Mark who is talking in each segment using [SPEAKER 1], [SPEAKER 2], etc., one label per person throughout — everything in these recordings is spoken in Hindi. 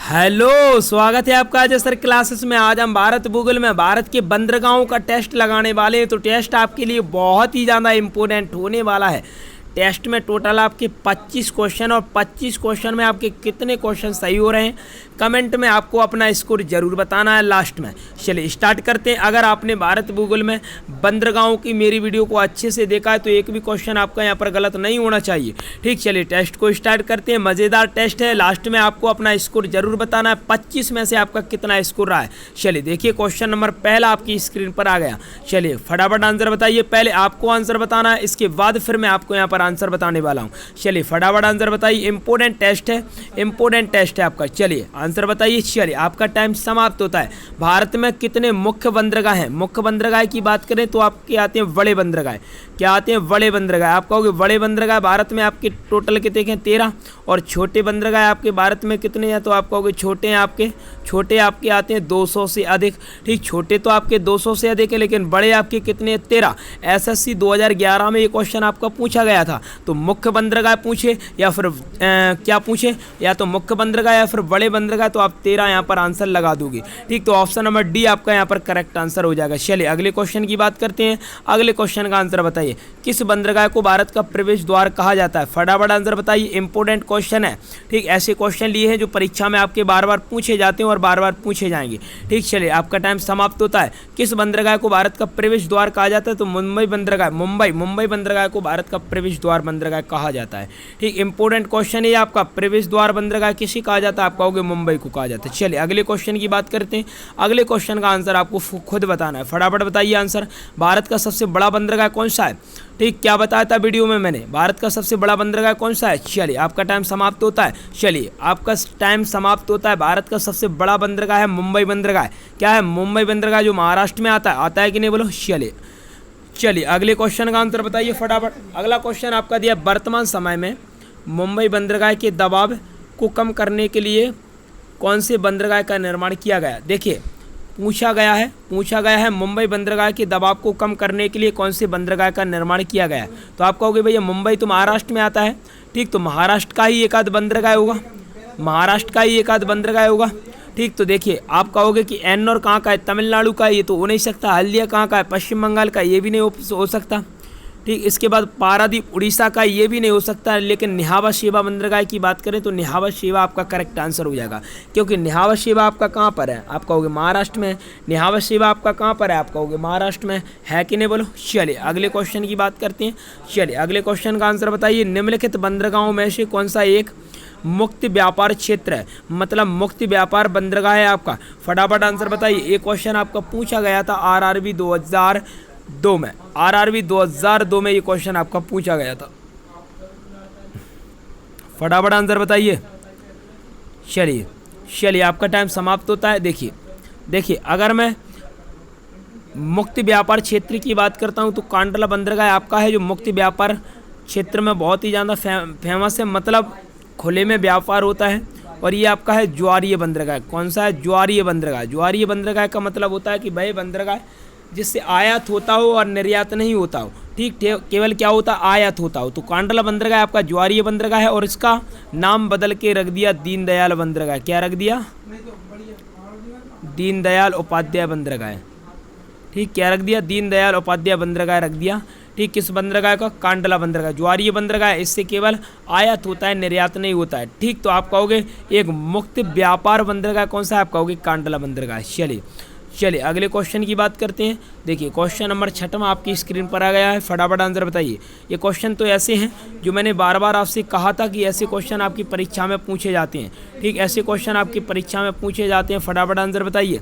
[SPEAKER 1] हेलो, स्वागत है आपका आज सर क्लासेस में। आज हम भारत भूगोल में भारत के बंदरगाहों का टेस्ट लगाने वाले हैं। तो टेस्ट आपके लिए बहुत ही ज़्यादा इम्पोर्टेंट होने वाला है। टेस्ट में टोटल आपके 25 क्वेश्चन और 25 क्वेश्चन में आपके कितने क्वेश्चन सही हो रहे हैं कमेंट में आपको अपना स्कोर जरूर बताना है लास्ट में। चलिए स्टार्ट करते हैं। अगर आपने भारत भूगोल में बंदरगाहों की मेरी वीडियो को अच्छे से देखा है तो एक भी क्वेश्चन आपका यहाँ पर गलत नहीं होना चाहिए। ठीक, चलिए टेस्ट को स्टार्ट करते हैं। मज़ेदार टेस्ट है, लास्ट में आपको अपना स्कोर जरूर बताना है 25 में से आपका कितना स्कोर रहा है। चलिए देखिए, क्वेश्चन नंबर पहला आपकी स्क्रीन पर आ गया। चलिए फटाफट आंसर बताइए। पहले आपको आंसर बताना है, इसके बाद फिर मैं आपको यहाँ पर आंसर बताने वाला हूँ। चलिए फटाफट आंसर बताइए। इंपॉर्टेंट टेस्ट है, इंपॉर्टेंट टेस्ट है आपका। चलिए आंसर बताइए। चलिए आपका टाइम समाप्त होता है। भारत में कितने मुख्य बंदरगाह हैं? मुख्य बंदरगाह की बात करें तो आपके आते हैं बड़े बंदरगाह। क्या आते हैं? बड़े बंदरगाह। आप कहोगे बड़े बंदरगाह भारत में आपके टोटल कितने हैं? 13। और छोटे बंदरगाह आपके भारत में कितने हैं? तो आप कहोगे छोटे हैं आपके, छोटे आपके आते हैं 200 से अधिक। ठीक, छोटे तो आपके 200 से अधिक है, लेकिन बड़े आपके कितने हैं? 13। एसएससी 2011 में ये क्वेश्चन आपका पूछा गया था। तो मुख्य बंदरगाह पूछे या फिर क्या पूछे, या तो मुख्य बंदरगाह या फिर बड़े बंदरगाह, तो आप 13 यहाँ पर आंसर लगा दोगे। ठीक, तो ऑप्शन नंबर डी आपका यहाँ पर करेक्ट आंसर हो जाएगा। चलिए अगले क्वेश्चन की बात करते हैं। अगले क्वेश्चन का आंसर बताइए। किस बंदरगाह को भारत का प्रवेश द्वार कहा जाता है? फटाफट आंसर बताइए। इंपॉर्टेंट क्वेश्चन है। ठीक, ऐसे क्वेश्चन लिए हैं जो परीक्षा में आपके बार बार पूछे जाते हैं और बार बार पूछे जाएंगे। ठीक, चलिए आपका टाइम समाप्त होता है। किस बंदरगाह को भारत का प्रवेश द्वार कहा जाता है? तो मुंबई बंदरगाह। मुंबई बंदरगाह को भारत का प्रवेश द्वार बंदरगाह कहा जाता है। ठीक, इंपॉर्टेंट क्वेश्चन है आपका। प्रवेश द्वार बंदरगाह किसे कहा जाता है? आप कहोगे मुंबई को कहा जाता है। चलिए अगले क्वेश्चन की बात करते हैं। अगले क्वेश्चन का आंसर आपको खुद बताना है। फटाफट बताइए आंसर। भारत का सबसे बड़ा बंदरगाह कौन सा है? ठीक, क्या बताया था वीडियो में मैंने? भारत का सबसे बड़ा बंदरगाह कौन सा है? चलिए आपका टाइम समाप्त होता है। चलिए आपका टाइम समाप्त होता है। भारत का सबसे बड़ा बंदरगाह है मुंबई बंदरगाह। क्या है? मुंबई बंदरगाह, जो महाराष्ट्र में आता है कि नहीं बोलो। चलिए अगले क्वेश्चन का आंसर बताइए फटाफट। अगला क्वेश्चन आपका दिया, वर्तमान समय में मुंबई बंदरगाह के दबाव को कम करने के लिए कौन से बंदरगाह का निर्माण किया गया? देखिए पूछा गया है मुंबई बंदरगाह के दबाव को कम करने के लिए कौन से बंदरगाह का निर्माण किया गया है? तो आप कहोगे भैया मुंबई तो महाराष्ट्र में आता है। ठीक, तो महाराष्ट्र का ही एक आध बंदरगाह होगा। ठीक, तो देखिए आप कहोगे कि एन्नौर कहाँ का है? तमिलनाडु का। ये तो हो नहीं सकता। हल्दिया कहाँ का है? पश्चिम बंगाल का। ये भी नहीं हो सकता। ठीक, इसके बाद पारादीप उड़ीसा का। ये भी नहीं हो सकता। लेकिन निहावा शेवा बंदरगाह की बात करें तो निहावा शेवा आपका करेक्ट आंसर हो जाएगा, क्योंकि निहावा शेवा आपका कहाँ पर है? आप कहोगे महाराष्ट्र में। निहावा शेवा आपका कहाँ पर है? आप कहोगे महाराष्ट्र में। है कि नहीं बोलो। चलिए अगले क्वेश्चन की बात करते हैं। चलिए अगले क्वेश्चन का आंसर बताइए। निम्नलिखित बंदरगाहों में से कौन सा एक मुक्त व्यापार क्षेत्र है? मतलब मुक्त व्यापार बंदरगाह है आपका। फटाफट आंसर बताइए। ये क्वेश्चन आपका पूछा गया था आरआरबी 2002 में। आरआरबी 2002 में ये क्वेश्चन आपका पूछा गया था। फटाफट आंसर बताइए। चलिए आपका टाइम समाप्त होता है। देखिए अगर मैं मुक्त व्यापार क्षेत्र की बात करता हूँ तो कांडला बंदरगाह आपका है, जो मुक्त व्यापार क्षेत्र में बहुत ही ज़्यादा फेमस है। मतलब खुले में व्यापार होता है। और ये आपका है ज्वारीय बंदरगाह। कौन सा है? ज्वारीय बंदरगाह। ज्वारीय बंदरगाह का मतलब होता है कि भाई बंदरगाह जिससे आयात होता हो और निर्यात नहीं होता हो। ठीक, केवल क्या होता? आयात होता हो। तो कांडला बंदरगाह आपका ज्वारीय बंदरगाह है, और इसका नाम बदल के रख दिया दीनदयाल बंदरगाह। क्या रख दिया? दीनदयाल उपाध्याय बंदरगाह। ठीक, क्या रख दिया? दीनदयाल उपाध्याय बंदरगाह रख दिया। ठीक, किस बंदरगाह का? कांडला बंदरगाह। ज्वारीय बंदरगाह, इससे केवल आयात होता है, निर्यात नहीं होता है। ठीक, तो आप कहोगे एक मुक्त व्यापार बंदरगाह कौन सा है? आप कहोगे कांडला बंदरगाह। चलिए अगले क्वेश्चन की बात करते हैं। देखिए क्वेश्चन नंबर 6 आपकी स्क्रीन पर आ गया है। फटाफट आंसर बताइए। ये क्वेश्चन तो ऐसे हैं जो मैंने बार बार आपसे कहा था कि ऐसे क्वेश्चन आपकी परीक्षा में पूछे जाते हैं। ठीक, ऐसे क्वेश्चन आपकी परीक्षा में पूछे जाते हैं। फटाफट आंसर बताइए।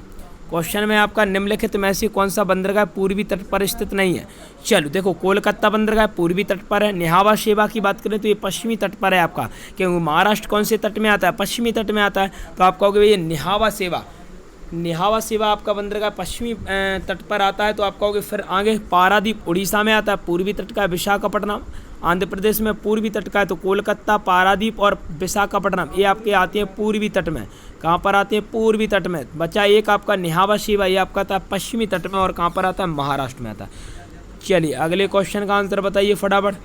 [SPEAKER 1] क्वेश्चन में आपका निम्नलिखित में से कौन सा बंदरगाह पूर्वी तट पर स्थित नहीं है? चलो देखो, कोलकाता बंदरगाह पूर्वी तट पर है। निहावा शेवा की बात करें तो ये पश्चिमी तट पर है आपका, क्योंकि महाराष्ट्र कौन से तट में आता है? पश्चिमी तट में आता है। तो आप कहोगे भैया निहावा शेवा आपका बंदरगाह पश्चिमी तट पर आता है। तो आप कहोगे फिर आगे पारादीप उड़ीसा में आता है, पूर्वी तट का। विशाखापट्टनम आंध्र प्रदेश में पूर्वी तट का है। तो कोलकाता, पारादीप और विशाखापट्टनम ये आपके आते हैं पूर्वी तट में। कहाँ पर आते हैं? पूर्वी तट में। बचा एक आपका निहावा शेवा, ये आपका था पश्चिमी तट में। और कहाँ पर आता है? महाराष्ट्र में आता है। चलिए अगले क्वेश्चन का आंसर बताइए फटाफट।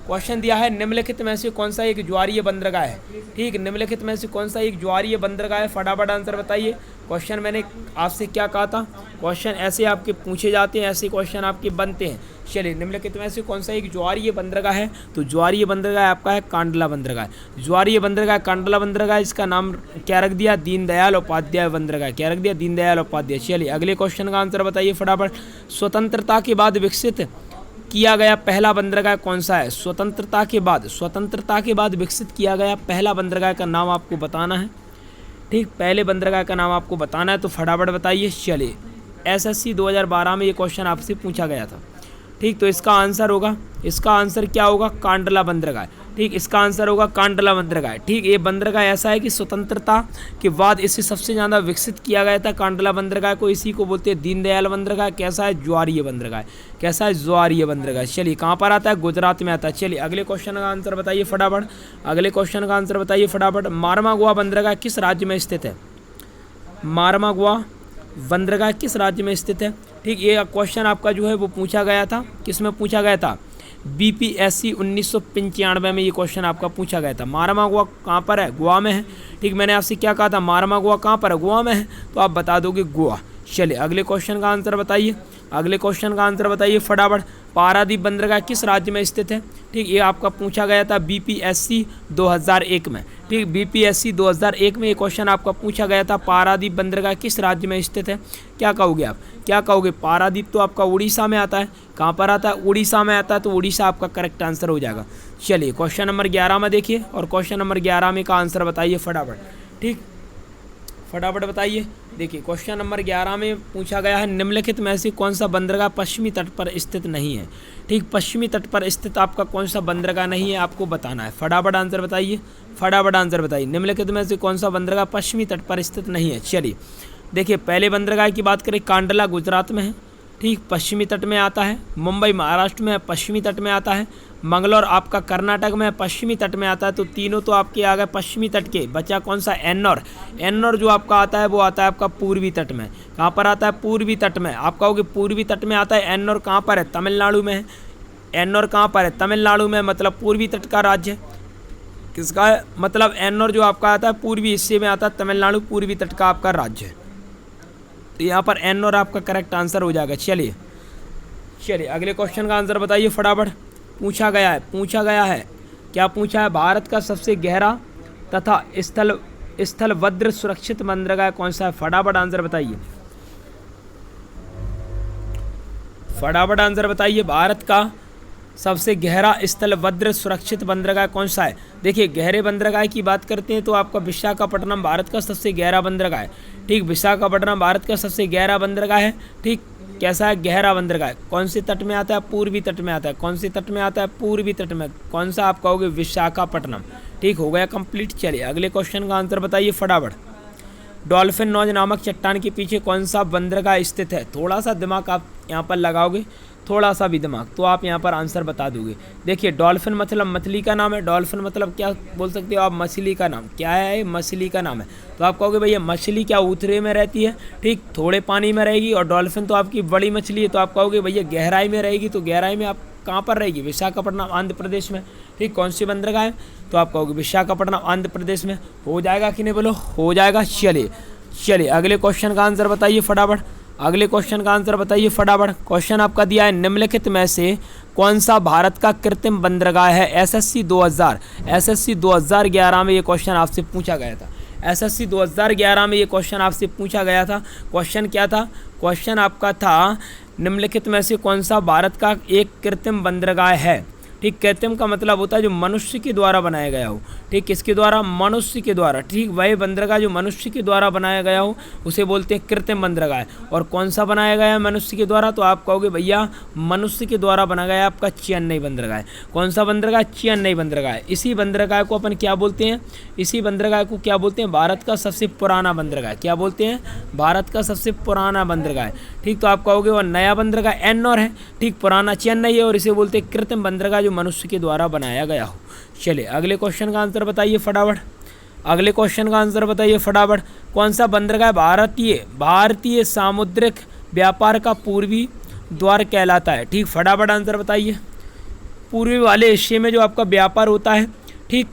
[SPEAKER 1] क्वेश्चन दिया है निम्नलिखित में से कौन सा एक ज्वारीय बंदरगाह है। ठीक, निम्नलिखित में से कौन सा एक ज्वारीय बंदरगाह है, फटाफट आंसर बताइए। क्वेश्चन मैंने आपसे क्या कहा था, क्वेश्चन ऐसे आपके पूछे जाते हैं, ऐसे क्वेश्चन आपके बनते हैं। चलिए, निम्नलिखित में से कौन सा एक ज्वारीय बंदरगाह है, तो ज्वारीय बंदरगाह आपका है कांडला बंदरगाह। ज्वारीय बंदरगाह कांडला बंदरगाह, इसका नाम क्या रख दिया, दीनदयाल उपाध्याय बंदरगाह। क्या रख दिया, दीनदयाल उपाध्याय। चलिए अगले क्वेश्चन का आंसर बताइए फटाफट। स्वतंत्रता के बाद विकसित किया गया पहला बंदरगाह कौन सा है। स्वतंत्रता के बाद विकसित किया गया पहला बंदरगाह का नाम आपको बताना है। ठीक, पहले बंदरगाह का नाम आपको बताना है, तो फटाफट बताइए। चलिए, एसएससी 2012 में ये क्वेश्चन आपसे पूछा गया था। ठीक, तो इसका आंसर क्या होगा, कांडला बंदरगाह। ठीक, इसका आंसर होगा कांडला बंदरगाह। ठीक, ये बंदरगाह ऐसा है कि स्वतंत्रता के बाद इसे सबसे ज़्यादा विकसित किया गया था कांडला बंदरगाह को। इसी को बोलते हैं दीनदयाल बंदरगाह। कैसा है, ज्वारीय बंदरगाह। कैसा है, ज्वारीय बंदरगाह। चलिए, कहाँ पर आता है, गुजरात में आता है। चलिए अगले क्वेश्चन का आंसर बताइए फटाफट। मारमागुआ बंदरगाह किस राज्य में स्थित है। मारमागुआ बंदरगाह किस राज्य में स्थित है। ठीक, ये क्वेश्चन आपका जो है वो पूछा गया था, किस में पूछा गया था, बीपीएससी 1995 में ये क्वेश्चन आपका पूछा गया था। मारमागुआ कहाँ पर है, गोवा में है। ठीक, मैंने आपसे क्या कहा था, मारमागुआ कहाँ पर है, गोवा में है, तो आप बता दोगे गोवा। चलिए अगले क्वेश्चन का आंसर बताइए फटाफट। पारादीप बंदरगाह किस राज्य में स्थित है। ठीक, ये आपका पूछा गया था बीपीएससी 2001 में। ठीक, बीपीएससी 2001 में ये क्वेश्चन आपका पूछा गया था, पारादीप बंदरगाह किस राज्य में स्थित है। क्या कहोगे आप, क्या कहोगे, पारादीप तो आपका उड़ीसा में आता है। कहाँ पर आता है, उड़ीसा में आता है, तो उड़ीसा आपका करेक्ट आंसर हो जाएगा। चलिए क्वेश्चन नंबर 11 में देखिए, और क्वेश्चन नंबर 11 में का आंसर बताइए फटाफट। ठीक, फटाफट बताइए। देखिए क्वेश्चन नंबर 11 में पूछा गया है, निम्नलिखित में से कौन सा बंदरगाह पश्चिमी तट पर स्थित नहीं है। ठीक, पश्चिमी तट पर स्थित आपका कौन सा बंदरगाह नहीं है, आपको बताना है। फटाफट आंसर बताइए। निम्नलिखित में से कौन सा बंदरगाह पश्चिमी तट पर स्थित नहीं है। चलिए देखिए, पहले बंदरगाह की बात करें, कांडला गुजरात में है। ठीक, पश्चिमी तट में आता है। मुंबई महाराष्ट्र में है, पश्चिमी तट में आता है। मंगलौर आपका कर्नाटक में है, पश्चिमी तट में आता है। तो तीनों तो आपके आ गए पश्चिमी तट के। बचा कौन सा, एन्नौर जो आपका आता है वो आता है आपका पूर्वी तट में। कहाँ पर आता है, पूर्वी तट में। आप कहोगे पूर्वी तट में आता है, एन्नौर कहाँ पर है, तमिलनाडु में है। एन्नौर कहाँ पर है, तमिलनाडु में, मतलब पूर्वी तट का राज्य है। किसका है, मतलब एन्नौर जो आपका आता है पूर्वी हिस्से में आता है, तमिलनाडु पूर्वी तट का आपका राज्य है। तो यहाँ पर एन्नौर आपका करेक्ट आंसर हो जाएगा। चलिए अगले क्वेश्चन का आंसर बताइए फटाफट। पूछा गया है क्या पूछा है, भारत का सबसे गहरा तथा स्थलबद्ध सुरक्षित बंदरगाह कौन सा है। फटाफट आंसर बताइए। भारत का सबसे गहरा स्थलबद्ध सुरक्षित बंदरगाह कौन सा है। देखिए, गहरे बंदरगाह की बात करते हैं तो आपका विशाखापट्टनम भारत का सबसे गहरा बंदरगाह है। ठीक, विशाखापट्टनम भारत का सबसे गहरा बंदरगाह है। ठीक, कैसा है, गहरा बंदरगाह। कौन से तट में आता है, पूर्वी तट में आता है। कौन से तट में आता है, पूर्वी तट में। कौन सा आप कहोगे, विशाखापट्टनम। ठीक, हो गया कंप्लीट। चलिए अगले क्वेश्चन का आंसर बताइए फटाफट। डॉल्फिन नॉज नामक चट्टान के पीछे कौन सा बंदरगाह स्थित है। थोड़ा सा दिमाग आप यहाँ पर लगाओगे, थोड़ा सा भी दिमाग, तो आप यहाँ पर आंसर बता दोगे। देखिए, डॉल्फिन मतलब मछली का नाम है। डॉल्फिन मतलब क्या बोल सकते हो आप, मछली का नाम। क्या है, मछली का नाम है। तो आप कहोगे भैया मछली क्या ऊथरे में रहती है। ठीक, थोड़े पानी में रहेगी, और डॉल्फिन तो आपकी बड़ी मछली है। तो आप कहोगे भैया गहराई में रहेगी, तो गहराई में आप कहाँ पर रहेगी, विशाखापट्टनम आंध्र प्रदेश में। ठीक, कौन सी बंदरगाह है, तो आप कहोगे विशाखापट्टनम आंध्र प्रदेश में। हो जाएगा कि नहीं, बोलो हो जाएगा। चलिए अगले क्वेश्चन का आंसर बताइए फटाफट। क्वेश्चन आपका दिया है, निम्नलिखित में से कौन सा भारत का कृत्रिम बंदरगाह है। एसएससी 2011 में ये क्वेश्चन आपसे पूछा गया था। एसएससी 2011 में ये क्वेश्चन आपसे पूछा गया था। क्वेश्चन क्या था, क्वेश्चन आपका था, निम्नलिखित में से कौन सा भारत का एक कृत्रिम बंदरगाह है। ठीक, कृत्रिम का मतलब होता है जो मनुष्य के द्वारा बनाया गया हो। ठीक, किसके द्वारा, मनुष्य के द्वारा। ठीक, वही बंदरगाह जो मनुष्य के द्वारा बनाया गया हो उसे बोलते हैं कृत्रिम बंदरगाह। और कौन सा बनाया गया है मनुष्य के द्वारा, तो आप कहोगे भैया मनुष्य के द्वारा बनाया गया आपका चेन्नई बंदरगाह। कौन सा बंदरगाह, चेन्नई बंदरगाह। इसी बंदरगाह को अपन क्या बोलते हैं, भारत का सबसे पुराना बंदरगाह। क्या बोलते हैं, भारत का सबसे पुराना बंदरगाह। ठीक, तो आप कहोगे वो नया बंदरगाह एन्नौर है। ठीक, पुराना चेन्नई है, और इसे बोलते हैं कृत्रिम बंदरगाह जो मनुष्य के द्वारा बनाया गया हो। चलिए अगले क्वेश्चन का आंसर बताइए फटाफट। कौन सा बंदरगाह भारतीय सामुद्रिक व्यापार का पूर्वी द्वार कहलाता है। ठीक, फटाफट आंसर बताइए। पूर्वी वाले हिस्से में जो आपका व्यापार होता है, ठीक,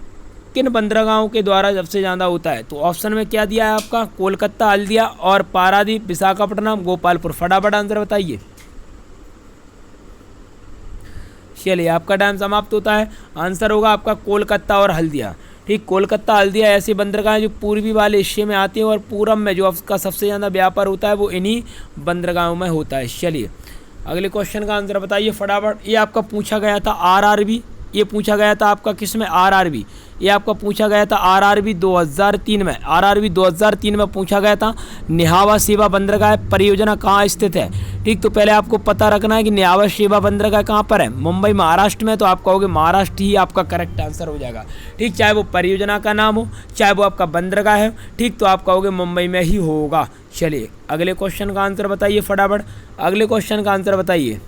[SPEAKER 1] किन बंदरगाहों के द्वारा सबसे ज़्यादा होता है? तो ऑप्शन में क्या दिया है आपका? कोलकाता, हल्दिया और पारादीप, विशाखापट्टनम, गोपालपुर। फटाफट आंसर बताइए। चलिए, आपका टाइम समाप्त होता है। आंसर होगा आपका कोलकाता और हल्दिया। ठीक, कोलकाता, हल्दिया ऐसे बंदरगाह जो पूर्वी वाले हिस्से में आते हैं और पूरब में जो आपका सबसे ज़्यादा व्यापार होता है वो इन्हीं बंदरगाहों में होता है। चलिए, अगले क्वेश्चन का आंसर बताइए फटाफट। ये आपका पूछा गया था आरआरबी, ये पूछा गया था आपका किस में? आरआरबी। ये आपका पूछा गया था आरआरबी 2003 में। आरआरबी 2003 में पूछा गया था निहावा सेवा बंदरगाह परियोजना कहाँ स्थित है? ठीक, तो पहले आपको पता रखना है कि निहावा सेवा बंदरगाह कहाँ पर है। मुंबई, महाराष्ट्र में। तो आप कहोगे महाराष्ट्र ही आपका करेक्ट आंसर हो जाएगा। ठीक, चाहे वो परियोजना का नाम हो, चाहे वो आपका बंदरगाह है, ठीक, तो आप कहोगे मुंबई में ही होगा। चलिए, अगले क्वेश्चन का आंसर बताइए फटाफट। अगले क्वेश्चन का आंसर बताइए,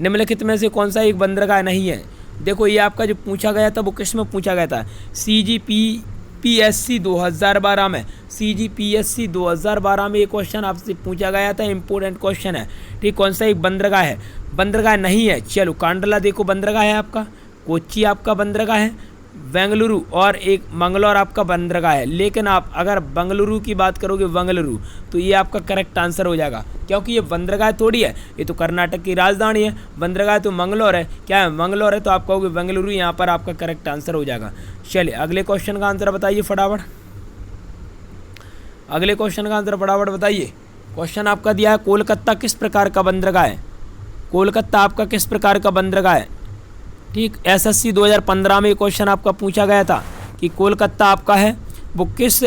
[SPEAKER 1] निम्नलिखित में से कौन सा एक बंदरगाह नहीं है? देखो, ये आपका जो पूछा गया था वो किस में पूछा गया था? CGPSC 2012 में। CGPSC 2012 में ये क्वेश्चन आपसे पूछा गया था, इंपॉर्टेंट क्वेश्चन है। ठीक, कौन सा एक बंदरगाह है? बंदरगाह नहीं है। चलो, कांडला देखो बंदरगाह है आपका, कोच्चि आपका बंदरगाह है, बेंगलुरु और एक मंगलौर आपका बंदरगाह है। लेकिन आप अगर बेंगलुरु की बात करोगे, बेंगलुरु, तो ये आपका करेक्ट आंसर हो जाएगा, क्योंकि ये बंदरगाह थोड़ी है, ये तो कर्नाटक की राजधानी है। बंदरगाह तो मंगलौर है। क्या है? मंगलौर है। तो आप कहोगे बेंगलुरु, यहाँ पर आपका करेक्ट आंसर हो जाएगा। चलिए, अगले क्वेश्चन का आंसर बताइए फटाफट। अगले क्वेश्चन का आंसर फटाफट बताइए। क्वेश्चन आपका दिया है कोलकाता किस प्रकार का बंदरगाह है? कोलकाता आपका किस प्रकार का बंदरगाह है? ठीक, SSC 2015 में क्वेश्चन आपका पूछा गया था कि कोलकाता आपका है वो किस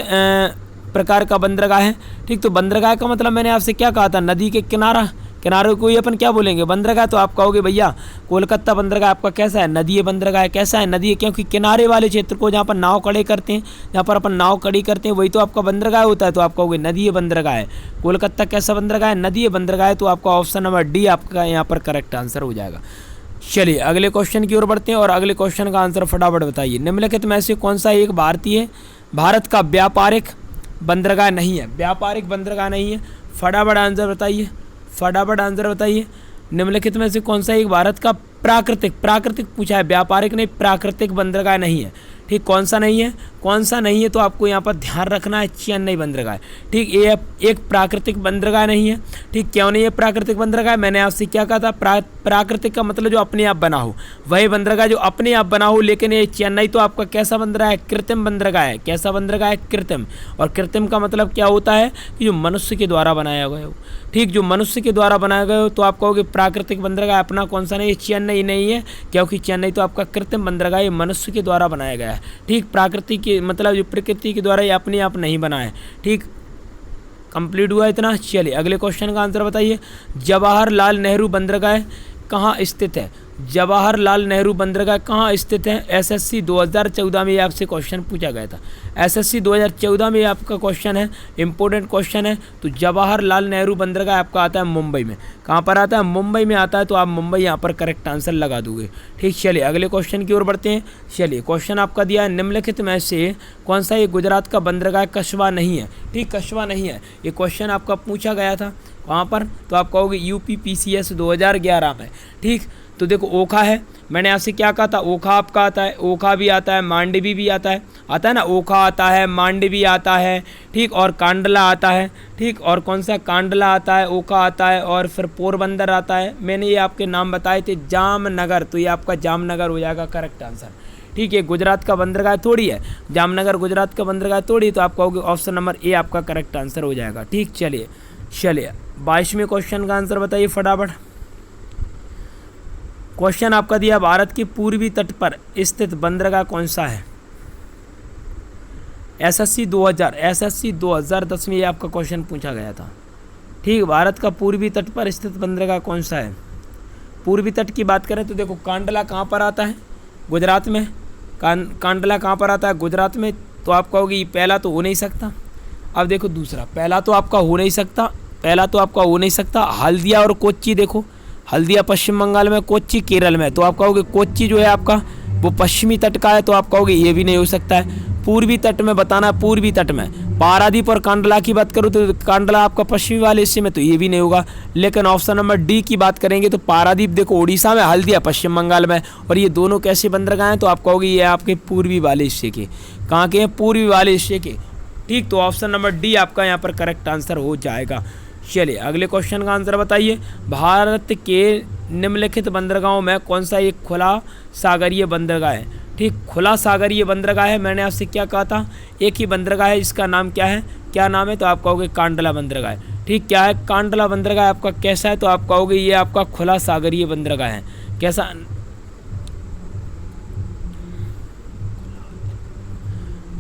[SPEAKER 1] प्रकार का बंदरगाह है। ठीक, तो बंदरगाह का मतलब मैंने आपसे क्या कहा था? नदी के किनारे को ही अपन क्या बोलेंगे? बंदरगाह। तो आप कहोगे भैया कोलकाता बंदरगाह आपका कैसा है? नदी बंदरगाह है। कैसा है? नदी है, क्योंकि किनारे वाले क्षेत्र को जहाँ पर नाव खड़े करते हैं, जहाँ पर अपन नाव खड़ी करते हैं, वही तो आपका बंदरगाह होता है। तो आप कहोगे नदी बंदरगाह है। कोलकाता कैसा बंदरगाह है? नदी बंदरगाह है। तो आपका ऑप्शन नंबर डी आपका यहाँ पर करेक्ट आंसर हो जाएगा। चलिए, अगले क्वेश्चन की ओर बढ़ते हैं और अगले क्वेश्चन का आंसर फटाफट बताइए। निम्नलिखित में से कौन सा एक भारत का व्यापारिक बंदरगाह नहीं है? व्यापारिक बंदरगाह नहीं है। फटाफट आंसर बताइए, फटाफट आंसर बताइए। निम्नलिखित में से कौन सा एक भारत का प्राकृतिक पूछा है, व्यापारिक नहीं, प्राकृतिक बंदरगाह नहीं है। ठीक, कौन सा नहीं है? कौन सा नहीं है? तो आपको यहाँ पर ध्यान रखना है, चेन्नई बंदरगाह। ठीक, ये एक प्राकृतिक बंदरगाह नहीं है। ठीक, क्यों नहीं है प्राकृतिक बंदरगाह? मैंने आपसे क्या कहा था? प्राकृतिक का मतलब जो अपने आप बना हो, वही बंदरगाह जो अपने आप बना हो। लेकिन ये चेन्नई तो आपका कैसा बंदरगाह है? कृत्रिम बंदरगाह है। कैसा बंदरगाह है? कृत्रिम। और कृत्रिम का मतलब क्या होता है? कि जो मनुष्य के द्वारा बनाया गया हो। ठीक, जो मनुष्य के द्वारा बनाया गया हो। तो आप कहोगे प्राकृतिक बंदरगाह अपना कौन सा नहीं है? चेन्नई नहीं है, क्योंकि चेन्नई तो आपका कृत्रिम बंदरगाह ये मनुष्य के द्वारा बनाया गया है। ठीक, प्राकृतिक के मतलब जो प्रकृति के द्वारा ये अपने आप नहीं बना है। ठीक, कंप्लीट हुआ इतना। चलिए, अगले क्वेश्चन का आंसर बताइए। जवाहरलाल नेहरू बंदरगाह कहाँ स्थित है? जवाहरलाल नेहरू बंदरगाह कहाँ स्थित है? SSC 2014 में ये आपसे क्वेश्चन पूछा गया था। SSC 2014 में ये आपका क्वेश्चन है, इंपॉर्टेंट क्वेश्चन है। तो जवाहरलाल नेहरू बंदरगाह आपका आता है मुंबई में। कहाँ पर आता है? मुंबई में आता है। तो आप मुंबई यहाँ पर करेक्ट आंसर लगा दोगे। ठीक, चलिए अगले क्वेश्चन की ओर बढ़ते हैं। चलिए, क्वेश्चन आपका दिया है निम्नलिखित में से कौन सा ये गुजरात का बंदरगाह कस्बा नहीं है? ठीक, कस्बा नहीं है। ये क्वेश्चन आपका पूछा गया था वहाँ पर। तो आप कहोगे UPPCS 2011 में। ठीक, तो देखो ओखा है, मैंने आपसे क्या कहा था? ओखा आपका आता है, ओखा भी आता है, मांडवी भी आता है ना। ओखा आता है, मांडवी आता है, ठीक, और कांडला आता है। ठीक, और कौन सा? कांडला आता है, ओखा आता है, और फिर पोरबंदर आता है। मैंने ये आपके नाम बताए थे, जामनगर। तो ये आपका जामनगर हो जाएगा करेक्ट आंसर। ठीक है, गुजरात का बंदरगाह थोड़ी है, जामनगर गुजरात का बंदरगाह थोड़ी। तो आप कहोगे ऑप्शन नंबर ए आपका करेक्ट आंसर हो जाएगा। ठीक, चलिए 22वें क्वेश्चन का आंसर बताइए फटाफट। क्वेश्चन आपका दिया भारत के पूर्वी तट पर स्थित बंदरगाह कौन सा है? SSC 2010 में ये आपका क्वेश्चन पूछा गया था। ठीक, भारत का पूर्वी तट पर स्थित बंदरगाह कौन सा है? पूर्वी तट की बात करें तो देखो कांडला कहाँ पर आता है? गुजरात में। कांडला कहाँ पर आता है? गुजरात में। तो आप कहोगे ये पहला तो हो नहीं सकता। अब देखो दूसरा, पहला तो आपका हो नहीं सकता, हल्दिया और कोच्चि। देखो हल्दिया पश्चिम बंगाल में, कोच्चि केरल में। तो आप कहोगे कोच्चि जो है आपका वो पश्चिमी तट का है। तो आप कहोगे ये भी नहीं हो सकता है। पूर्वी तट में बताना, पूर्वी तट में पारादीप और कांडला की बात करूँ तो कांडला आपका पश्चिमी वाले हिस्से में, तो ये भी नहीं होगा। लेकिन ऑप्शन नंबर डी की बात करेंगे तो पारादीप देखो उड़ीसा में, हल्दिया पश्चिम बंगाल में, और ये दोनों कैसे बंदरगाह हैं तो आप कहोगे ये आपके पूर्वी वाले हिस्से के। कहाँ के हैं? पूर्वी वाले हिस्से के। ठीक, तो ऑप्शन नंबर डी आपका यहाँ पर करेक्ट आंसर हो जाएगा। चलिए अगले क्वेश्चन का आंसर बताइए। भारत के निम्नलिखित बंदरगाहों में कौन सा एक खुला सागरीय बंदरगाह है? ठीक, खुला सागरीय बंदरगाह है। मैंने आपसे क्या कहा था? एक ही बंदरगाह है, इसका नाम क्या है? क्या नाम है? तो आप कहोगे कांडला बंदरगाह है। ठीक, क्या है? कांडला बंदरगाह आपका कैसा है? तो आप कहोगे ये आपका खुला सागरीय बंदरगाह है। कैसा?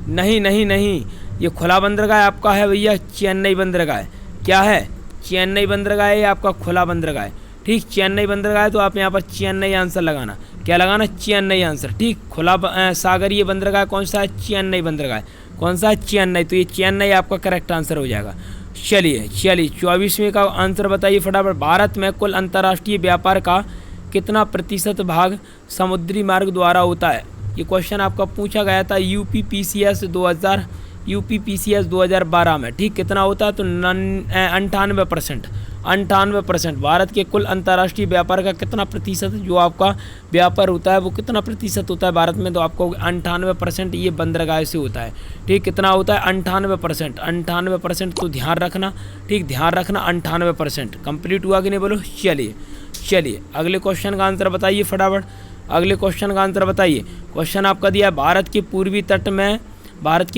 [SPEAKER 1] नहीं नहीं नहीं, ये खुला बंदरगाह आपका है भैया चेन्नई बंदरगाह। क्या है? चेन्नई बंदरगाह है आपका खुला बंदरगाह है। ठीक, चेन्नई बंदरगाह है तो आप यहाँ पर चेन्नई आंसर लगाना। क्या लगाना? चेन्नई आंसर। ठीक, खुला सागरीय बंदरगाह कौन सा है? चेन्नई बंदरगाह। कौन सा है? चेन्नई। तो ये चेन्नई आपका करेक्ट आंसर हो जाएगा। चलिए 24वें का आंसर बताइए फटाफट। भारत में कुल अंतर्राष्ट्रीय व्यापार का कितना प्रतिशत भाग समुद्री मार्ग द्वारा होता है? ये क्वेश्चन आपका पूछा गया था यूपीपीसीएस 2012 में। ठीक, कितना होता है? तो 98%। 98% भारत के कुल अंतर्राष्ट्रीय व्यापार का कितना प्रतिशत जो आपका व्यापार होता है वो कितना प्रतिशत होता है भारत में? तो आपको 98% ये बंदरगाह से होता है। ठीक, कितना होता है? 98%। 98% तो ध्यान रखना। ठीक, ध्यान रखना 98%। कंप्लीट हुआ कि नहीं बोलो? चलिए अगले क्वेश्चन का आंसर बताइए फटाफट। अगले क्वेश्चन का आंसर बताइए। क्वेश्चन आपका दिया है भारत के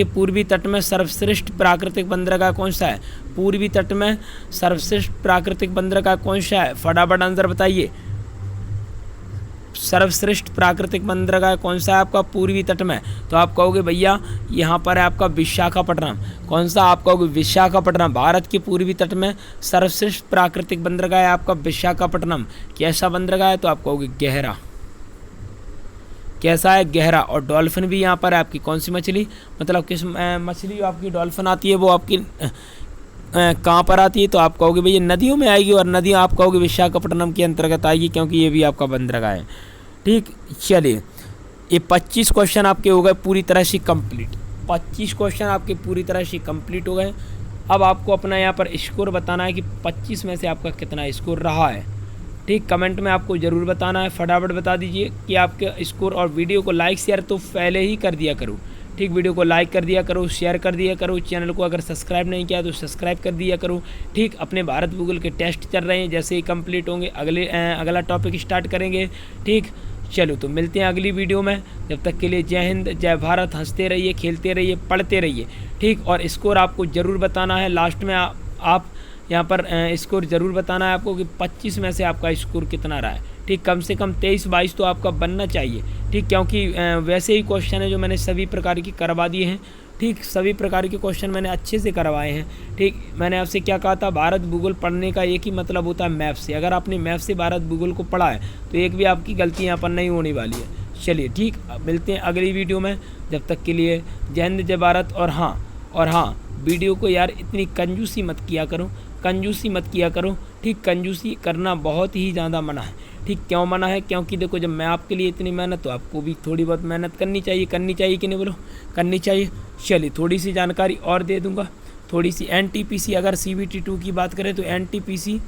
[SPEAKER 1] पूर्वी तट में सर्वश्रेष्ठ प्राकृतिक बंदरगाह कौन सा है? पूर्वी तट में सर्वश्रेष्ठ प्राकृतिक बंदरगाह कौन सा है? फटाफट आंसर बताइए। सर्वश्रेष्ठ प्राकृतिक बंदरगाह कौन सा है आपका पूर्वी तट में? तो आप कहोगे भैया यहाँ पर है आपका विशाखापट्टनम। कौन सा? आप कहोगे विशाखापट्टनम। भारत के पूर्वी तट में सर्वश्रेष्ठ प्राकृतिक बंदरगाह है आपका विशाखापट्टनम। कैसा बंदरगाह है? तो आप कहोगे गहरा। कैसा है? गहरा। और डॉल्फिन भी यहाँ पर है आपकी। कौन सी मछली? मतलब किस मछली आपकी डॉल्फिन आती है वो आपकी कहाँ पर आती है? तो आप कहोगे भैया नदियों में आएगी, और नदी आप कहोगे विशाखापट्टनम के अंतर्गत आएगी क्योंकि ये भी आपका बंदरगाह है। ठीक, चलिए ये 25 क्वेश्चन आपके हो गए पूरी तरह से कंप्लीट। 25 क्वेश्चन आपके पूरी तरह से कंप्लीट हो गए। अब आपको अपना यहाँ पर स्कोर बताना है कि 25 में से आपका कितना स्कोर रहा है। ठीक, कमेंट में आपको ज़रूर बताना है। फटाफट बता दीजिए कि आपके स्कोर, और वीडियो को लाइक शेयर तो पहले ही कर दिया करो। ठीक, वीडियो को लाइक कर दिया करो, शेयर कर दिया करो, चैनल को अगर सब्सक्राइब नहीं किया तो सब्सक्राइब कर दिया करो। ठीक, अपने भारत भूगोल के टेस्ट चल रहे हैं, जैसे ही कंप्लीट होंगे अगला टॉपिक स्टार्ट करेंगे। ठीक, चलो तो मिलते हैं अगली वीडियो में। जब तक के लिए जय हिंद, जय भारत। हंसते रहिए, खेलते रहिए, पढ़ते रहिए। ठीक, और स्कोर आपको ज़रूर बताना है लास्ट में। आप यहाँ पर स्कोर ज़रूर बताना है आपको कि 25 में से आपका स्कोर कितना रहा है। ठीक, कम से कम 23-22 तो आपका बनना चाहिए। ठीक, क्योंकि वैसे ही क्वेश्चन है जो मैंने सभी प्रकार की करवा दिए हैं। ठीक, सभी प्रकार के क्वेश्चन मैंने अच्छे से करवाए हैं। ठीक, मैंने आपसे क्या कहा था? भारत भूगोल पढ़ने का एक ही मतलब होता है मैप से। अगर आपने मैप से भारत भूगोल को पढ़ा है तो एक भी आपकी गलती यहाँ पर नहीं होने वाली है। चलिए ठीक, मिलते हैं अगली वीडियो में। जब तक के लिए जय हिंद, जय भारत। और हाँ, वीडियो को यार इतनी कंजूसी मत किया करो। ठीक, कंजूसी करना बहुत ही ज़्यादा मना है। ठीक, क्यों मना है? क्योंकि देखो जब मैं आपके लिए इतनी मेहनत, तो आपको भी थोड़ी बहुत मेहनत करनी चाहिए कि नहीं बोलो? करनी चाहिए। चलिए थोड़ी सी जानकारी और दे दूंगा, थोड़ी सी। NTPC अगर CBT2 की बात करें तो NTPC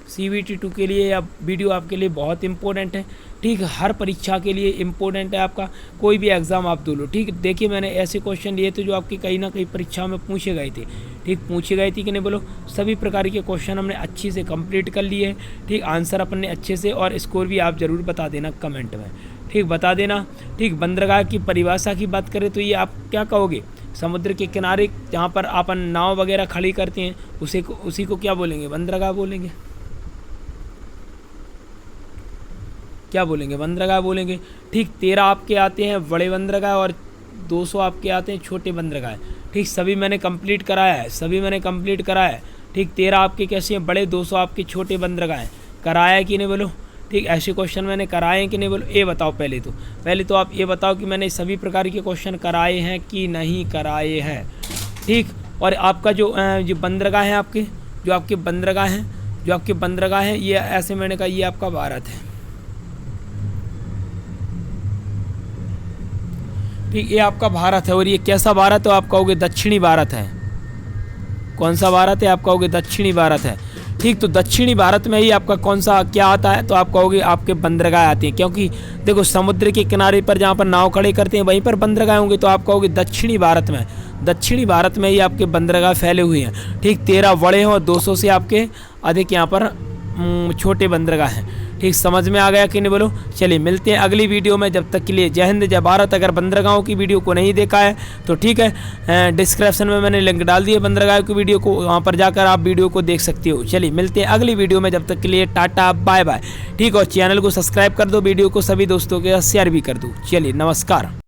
[SPEAKER 1] CBT2 के लिए अब वीडियो आपके लिए बहुत इंपॉर्टेंट है। ठीक, हर परीक्षा के लिए इम्पोर्टेंट है आपका, कोई भी एग्ज़ाम आप दो लो। ठीक, देखिए मैंने ऐसे क्वेश्चन लिए थे जो आपकी कहीं ना कहीं परीक्षा में पूछे गए थे। ठीक, पूछे गए थे कि नहीं बोलो? सभी प्रकार के क्वेश्चन हमने अच्छे से कंप्लीट कर लिए। ठीक, आंसर अपने अच्छे से, और स्कोर भी आप ज़रूर बता देना कमेंट में। ठीक, बता देना। ठीक, बंदरगाह की परिभाषा की बात करें तो ये आप क्या कहोगे? समुद्र के किनारे जहाँ पर अपन नाव वगैरह खड़ी करते हैं उसी को क्या बोलेंगे? बंदरगाह बोलेंगे। क्या बोलेंगे? बंदरगाह बोलेंगे। ठीक, 13 आपके आते हैं बड़े बंदरगाह और 200 आपके आते हैं छोटे बंदरगाह। ठीक, सभी मैंने कंप्लीट कराया है। ठीक, 13 आपके कैसे हैं बड़े, 200 आपके छोटे बंदरगाह कराया है कि नहीं बोलो? ठीक, ऐसे क्वेश्चन मैंने कराए हैं कि नहीं बोलो? ये बताओ पहले तो आप ये बताओ कि मैंने सभी प्रकार के क्वेश्चन कराए हैं कि नहीं कराए हैं। ठीक, और आपका जो बंदरगाह है आपके, जो आपके बंदरगाह हैं ये ऐसे मैंने कहा ये आपका भारत है। ठीक, ये आपका भारत है और ये कैसा भारत है? आप कहोगे दक्षिणी भारत है। कौन सा भारत है? आप कहोगे दक्षिणी भारत है। ठीक, तो दक्षिणी भारत में ही आपका कौन सा क्या आता है? तो आप कहोगे आपके बंदरगाह आती हैं, क्योंकि देखो समुद्र के किनारे पर जहाँ पर नाव खड़े करते हैं वहीं पर बंदरगाह होंगे। तो आप कहोगे दक्षिणी भारत में ही आपके बंदरगाह फैले हुए हैं। ठीक, 13 बड़े हैं और 200 से आपके अधिक यहाँ पर छोटे बंदरगाह हैं। ठीक, समझ में आ गया कि नहीं बोलो? चलिए मिलते हैं अगली वीडियो में, जब तक के लिए जय हिंद जय भारत। अगर बंदरगाहों की वीडियो को नहीं देखा है तो ठीक है, डिस्क्रिप्शन में मैंने लिंक डाल दिया बंदरगाह की वीडियो को, वहाँ पर जाकर आप वीडियो को देख सकते हो। चलिए मिलते हैं अगली वीडियो में, जब तक के लिए टाटा बाय बाय। ठीक, और चैनल को सब्सक्राइब कर दो, वीडियो को सभी दोस्तों के साथ शेयर भी कर दो। चलिए नमस्कार।